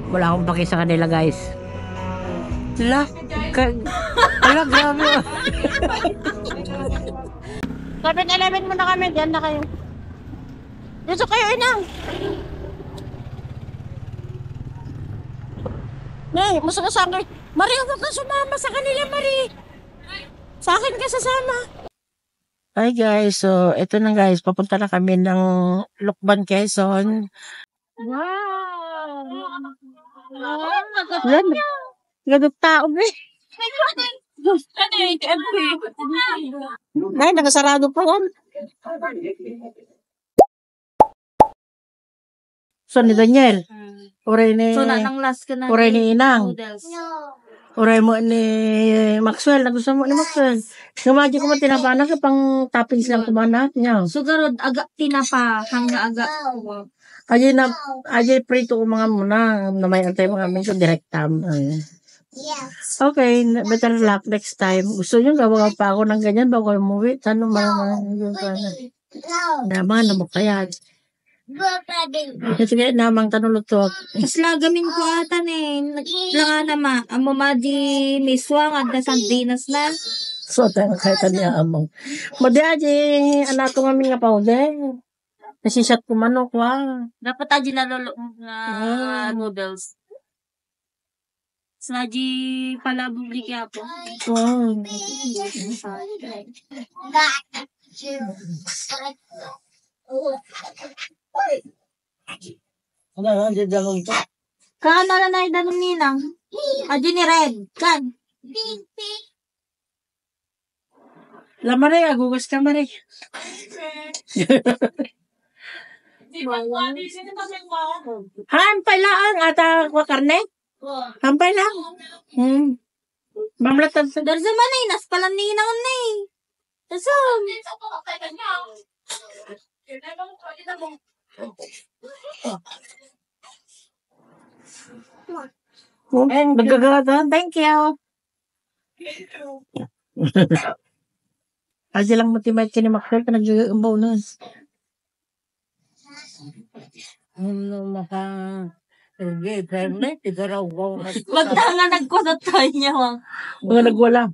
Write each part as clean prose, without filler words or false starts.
Wala akong paki sa kanila, guys. Ala, grabe. 7-Eleven muna kami. Diyan na kayo. Dito kayo, inang. Nay, musta ka sa akin? Marie, huwag ka sumama sa kanila, Marie. Sa akin ka sasama. Hi guys, so ito na guys, papunta na kami ng Lukban, Quezon. Wow! Ganun tao eh. Nay, nakasarado pa yan. So ni Daniel, oray ni oray ni Inang. Oray mo ni Maxwell, nagusto mo ni Maxwell. Sumadyo ko mo tinapana ka pang toppings lang kumanat niya. Sugarod aga tinapa hangga aga. Ajay prito ko mga muna na may antay mga amin so direct tam. Yes. Okay, better luck next time. Gusto niyo gawa pa ako ng ganyan bago umuwi. Saan mo yung No. naman na mo kaya. Sige, namang tanulog to. Kasla gamin ko atan eh. Naglanga nama. Amo madi miswang at nasandinas na. So, tayo kahit niya among. Madi aji, anak ko mami nga pa ude. Nasisat ko manok wa. Dapat aji nalolo nga noodles. Snaji pala bumili kaya po. Wow. Ano na dalong to? Kaano na na idanong ninang? Aji ni Red. Kan? Lamare, agugas ka mare. Hampay lang ata kwa karne? Hampay lang. Mamlatan sa Dar zaman ay nas pala ninang ni. Tasam. Nagagatan. Thank you. Aja lang motivate ka ni Maxwell ka nag-joy ang bonus. Maka... Hindi, permit. Igaraw ko. Magdanga nagkunot tayo niya wang. Mga nagwala.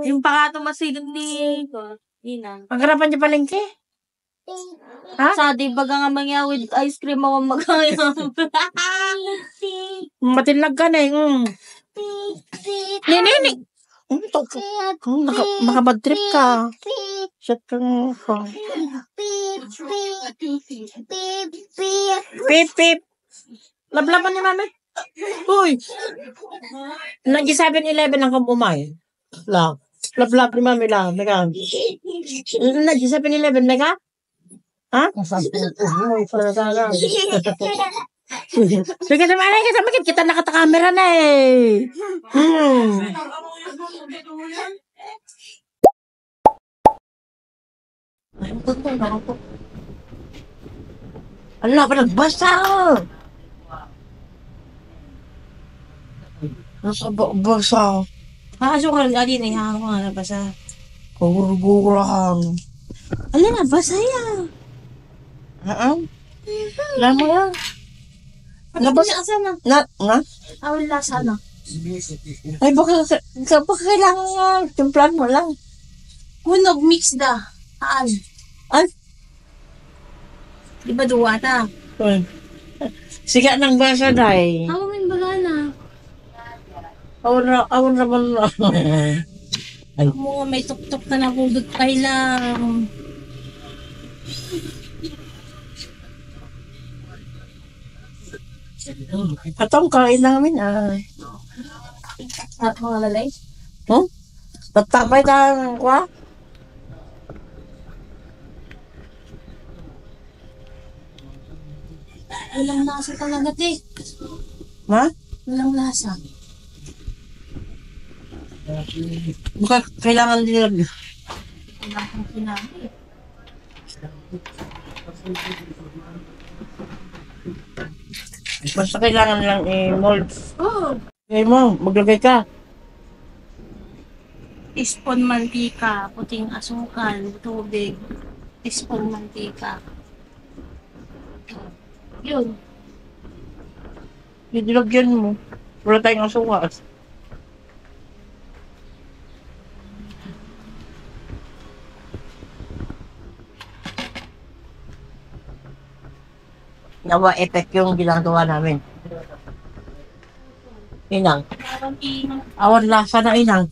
Yung pangatong masilog ni Ninang. Ang harapan niya palengke. Ha? Sa di baga nga mangya with ice cream awang magayam. Matinlag ka na eh. Nini. Makabad trip ka. Shit kang... Pip, pip. Lablaban ni mami. Uy. Nagi 7-Eleven ang kumumay. Lang. Lablab ni mami lang. Nagi 7-Eleven, mega? Ha? Sige naman, bakit kita nakatakamera na eh. Ala, pa nagbasa! Basa. Asukal adi na yung nga nabasa. Kagurugurahan. Ala nabasa yan. Alam mo yan? Nabasa sana. Nga? Awala sana. Ay, baka kailangan nga. Timplan mo lang. Hunog mix da. Aan. Ay? Di ba duwa ta? Siga ng basa, day. Ako may bagana. Awan naman na. Mo may tuk-tuk na nabudot kay lang. Atong kain namin, At mga lalay. Tatapay ka, kwa? Walang lasa talaga, te. Ma? Walang lasa. Baka kailangan din lang. Walang kang kinabi. Basta kailangan lang i-mold. Oh. Kaya mo, maglagay ka. Teaspoon mantika, puting asukal, tubig. Teaspoon mantika. Yun. Nilagyan mo. Wala tayong asukal. Nawa effect yung ginagawa namin. Inang. Awan lasa na inang.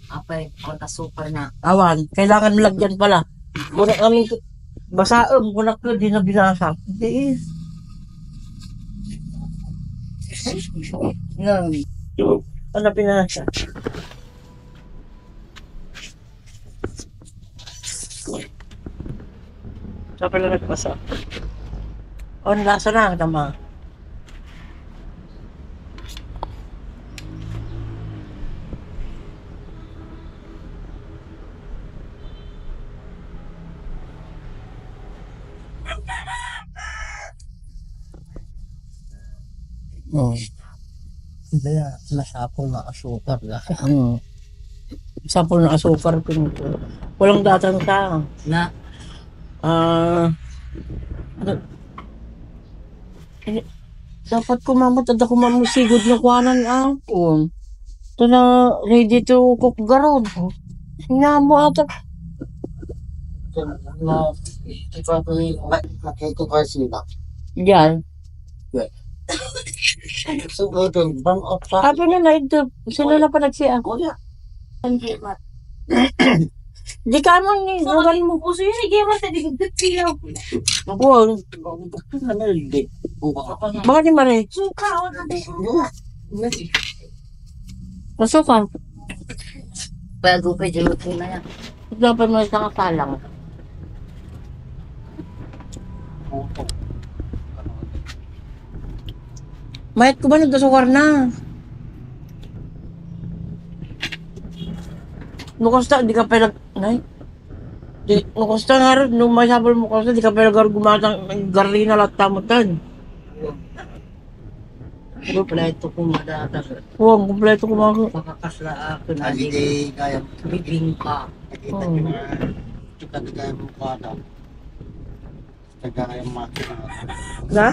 Apay, ang super na. Awan. Kailangan lagyan pala. Muna kami basaom. Muna ko di na binasa. Hindi. Ano pinasa? Sa pala nagpasa. On lasa na tama. Oh. Kaya nasapol na asukar na. Sample na asukar pinito. Walang datang ka. Na, Ano- dapat kumamot at ako mamusigod na kuhanan ako. Ito na ready to cook garod. Nga mo ata. na, iba ko yung nakito ka sila. Yan. So, doon, bang opsa. Sabi nila ito. Sila na pa nagsiya. Kuya. Di ka mo ni. Nagal mo. Puso yun, sige, mas nadigagdag sila. Wow. Ano hindi? Baka ni Mare. Suka, o na Masukan. Bago pa dyan ko na yan. Dapat mo isang kasalang. Mayat ko ba nagdasukar na? Nukosta, di ka pa nag... Nay? Nukosta nga rin, nung may sabol mo kosta, di ka pa gumatang garlina lahat tamutan. Pero pala ito kung madatas. Oo, ang kumpleto ko mga... Makakasla ako na hindi kaya Bibingka. nakita nyo na ito kaya mo kada. Kagaya makina. Na?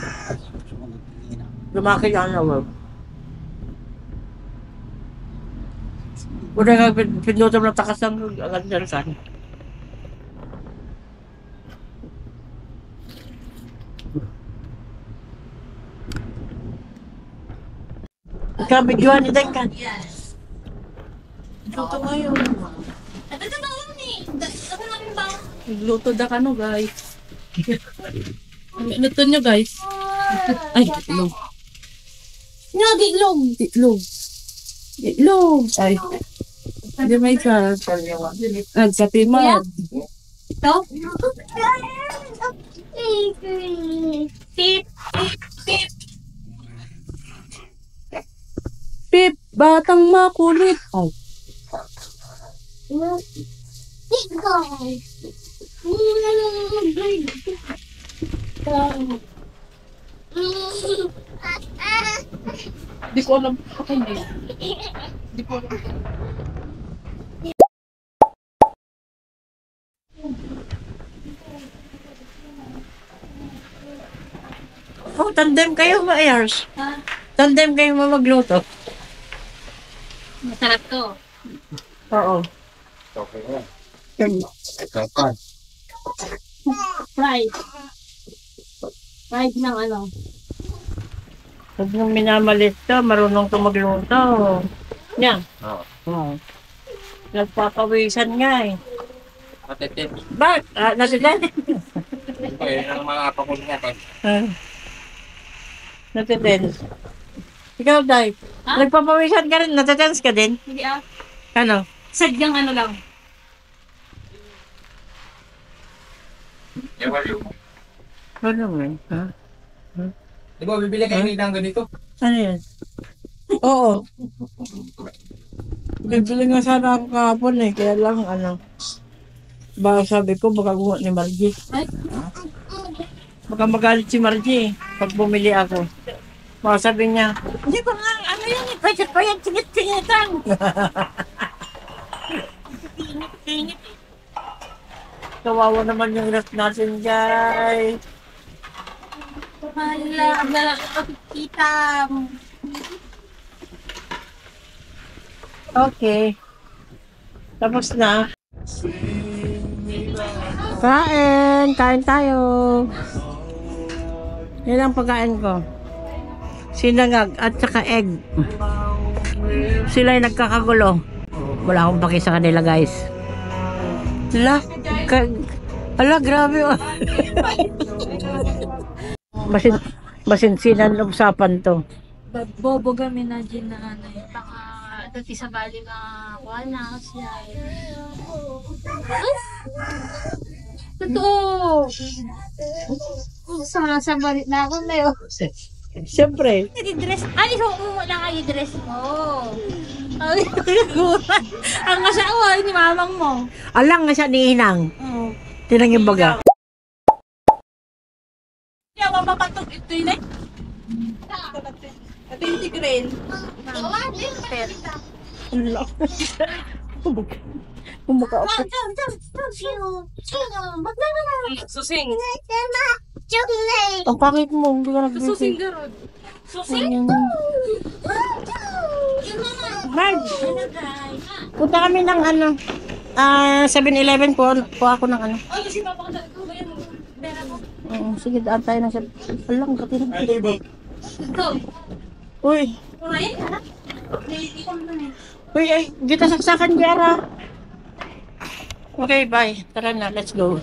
Sumunod nila. Lumaki ka na, wow. Una nga, pinutom na takas ng agad na rin. Kabidyoan ni Denkan. Luto ngayon. Ito na lang eh. Ito namin ba? Nagluto da ka no, guys. Luto nyo, guys. Ay, itlog. No, giglong. Itlog. Itlog. Ay. Hindi may ka. Nagsapi mo. Ito? Tip. Pip, batang makulit. Ay. Di ko alam. Okay na yun. Di ko alam. Oh, tandem kayo ma-airs. Ha? Tandem kayo magluto. Masarap to. Oo. Okay na. Kapan. Fried. Fried ng ano. Huwag nang minamalit to, marunong to magluto. Yan. Oo. Nagpapawisan nga eh. Matitit. Bak, natitin? Kaya ng mga apakul nga. Natitin. Ikaw, Day. Ha? Nagpapawisan ka rin, natitens ka din? Hindi ah. Ano? Sadyang ano lang. Ano naman? Ha? Di ba bibili kayo ng ganito? Ano yan? Oo. Bibili nga sana ako kahapon eh, kaya lang ano. Baka sabi ko, baka gumawa ni Margie. Ay. Baka magalit si Margie eh, pag bumili ako. Baka sabi niya, hindi ko nga, ano yan eh, pwede pa yan, tingit-tingitan. Tingit-tingit eh. Kawawa naman yung rest natin, guys. Kita. Okay. Tapos na. Kain tayo. Yan ang pagkain ko. Sinangag at saka egg. Sila ay nagkakagulo. Wala akong paki sa kanila, guys. Ala, grabe. Oh. Masinsinan ng usapan to. Bobo kami na dyan na ano yun. Baka dati sa bali na wala siya. Totoo! Sa bali na ako na yun. Siyempre. Dress. Ay, so mo lang ay dress mo. Ay, ang kasawa ni mamang mo. Alang nga siya ni Inang. Oo. Tinang yung baga. Kaya mapapatog ito yun eh. Ito yung tigrin. Kumaka ako. Susing. Ang pangit mo, hindi ka nag-beauty. Susing garod. Susing? Marg, punta kami ng ano, 7-Eleven po ako ng ano. Ay, kasi mapakadali ko ba yan? Pera ko. Oo, sige, daan tayo ng 7. Alang, katinag. Ito. Uy, Kumain? Hindi ko naman eh. uy, ay, kita saksakan, Jara. Okay, bye. Tara na, let's go.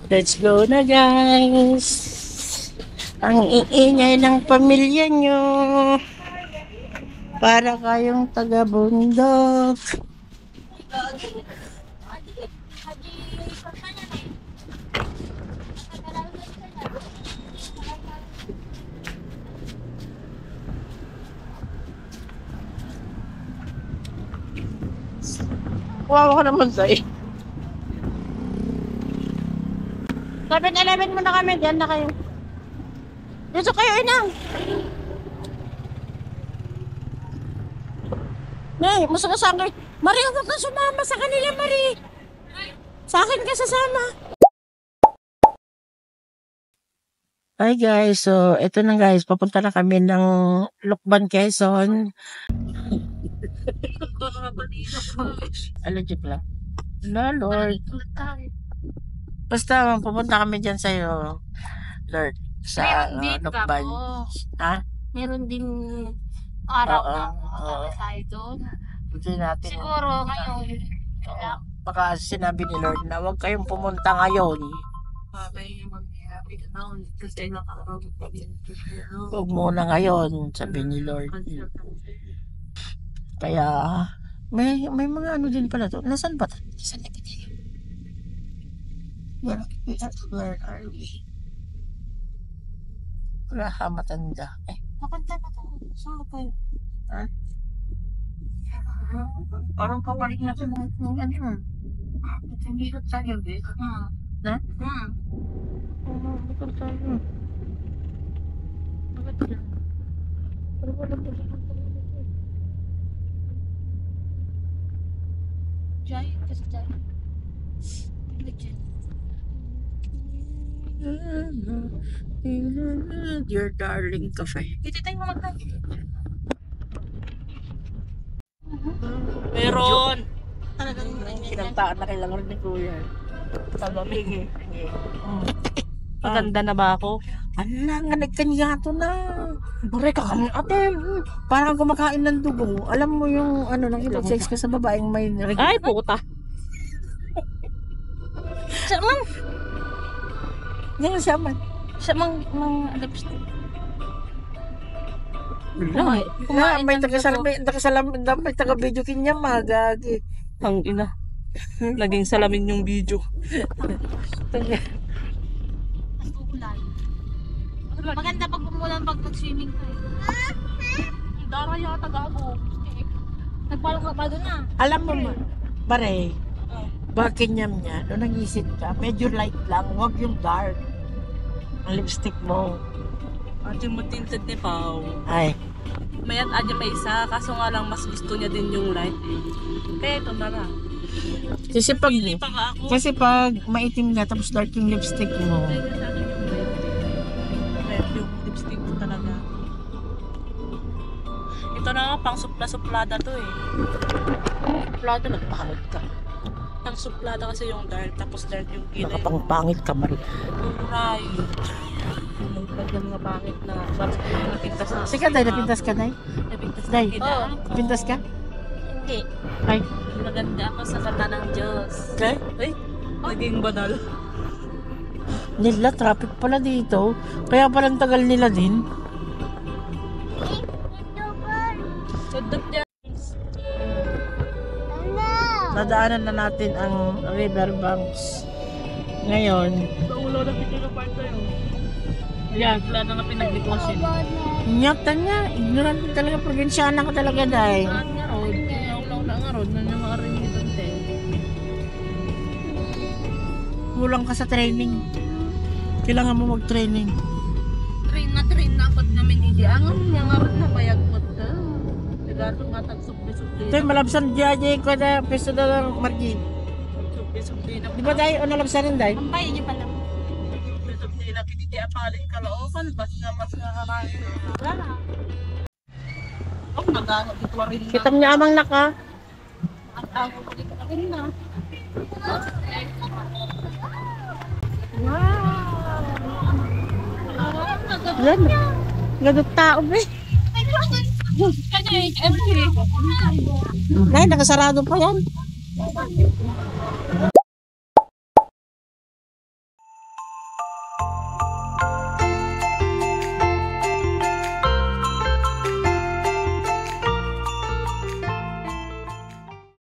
Let's go na, guys. Ang iingay ng pamilya nyo. Para kayong taga-bundok. Wawa ka naman sa'yo. 7-Eleven muna kami. Diyan na kayo. Dito kayo, Inang. Nay, musta ka sa akin? Marie, huwag kang sumama sa kanila, Marie. Sa akin ka sasama. Hi guys, so eto na guys, papunta na kami ng Lukban, Quezon. Allergic lang. No, Lord. Basta pupunta kami dyan sa'yo, Lord, sa Lukban. Ha? Meron din araw Oo, na oo. tayo doon. Hindi natin. Siguro ngayon. Baka sinabi ni Lord na huwag kayong pumunta ngayon. Huwag muna ngayon, sabi ni Lord. Kaya, may mga ano din pala to. Nasaan ba? Nasaan na tayo? Where are we? Wala ka matanda. Napunta na tayo. Saan ba tayo? Ha? Parang pabalik na sa mga ano. Hindi ko tayo, eh. Na? Bakit tayo? Bakit yan? Pero wala po siya ng pagkakas. Jai, kasi Jai. Dear darling cafe. Dito tayo magtayo. Meron. Talagang Kinantaan na kailangan rin ni Kuya. Salamig. Maganda na ba ako? Ala nga, nagkanyato na. Bure ka kami, ate. Parang kumakain ng dugo. Alam mo yung ano, nang ipag-sex ka sa babaeng may Ay, puta. Siya mang, Yan siya man. lipstick. Kumain may may taga-video kinya magagi. Ang ina. Naging salamin yung video. Maganda pag umulan pag nag-swimming ka. Dara yata gago. Nagpalong ka pa doon na. Alam mo ma, pare, bakit niya nung nag-isip ka, medyo light lang, wag yung dark. Ang lipstick mo. Ate mo tinted ni Pao. Ay, Mayat adya may isa, kaso nga lang mas gusto niya din yung light. Kaya ito na lang. kasi pag, Pili pa nga ako. kasi pag maitim na tapos dark yung lipstick mo, Kaya sa akin yung light. Red. Ito na nga, pang supla-suplada to eh. Suplado, nagpangit ka. Pang suplada kasi yung dark, tapos dark yung kilay. Nakapangpangit ka, Marie. Right. Yung mga pangit na napintas na. Sige, Day, napintas ka, Day. Napintas na. Day, Oo. napintas ka? Hindi. Ay, Maganda ako sa kata ng Diyos. okay. Ay, naging banal. Nila, traffic pala dito. Kaya palang tagal nila din. Sudok niya. Nadaanan na natin ang riverbanks. Ngayon, Paulo na pitilo part na yun. Ayan, wala na nga pinaglitwasin. nyata niya. Ignorant ka talaga. Probinsyana ka talaga, Day. Saan nga road? Ulaw na nga road. Nandiyan mga rin dito. Kulang ka sa training. Kailangan mo mag-training. Train na ako namin hindi. Ang mga road na bayag mo ka. Sigato nga tag-supli-supli. Ito yung malabsan diyan ko na peso na lang margin. Supli-supli na. Di ba, Day? O nalabsan rin, Day? Pampayin niyo pala. Supli-supli na. Hindi apaling kalookan. Bas nga kamain. Wala na. Oh, nagano dito rin na. Kita niya amang naka. Ang tago ko dito rin na. Yan. Ganun tao, be. Nay, nakasarado pa yan.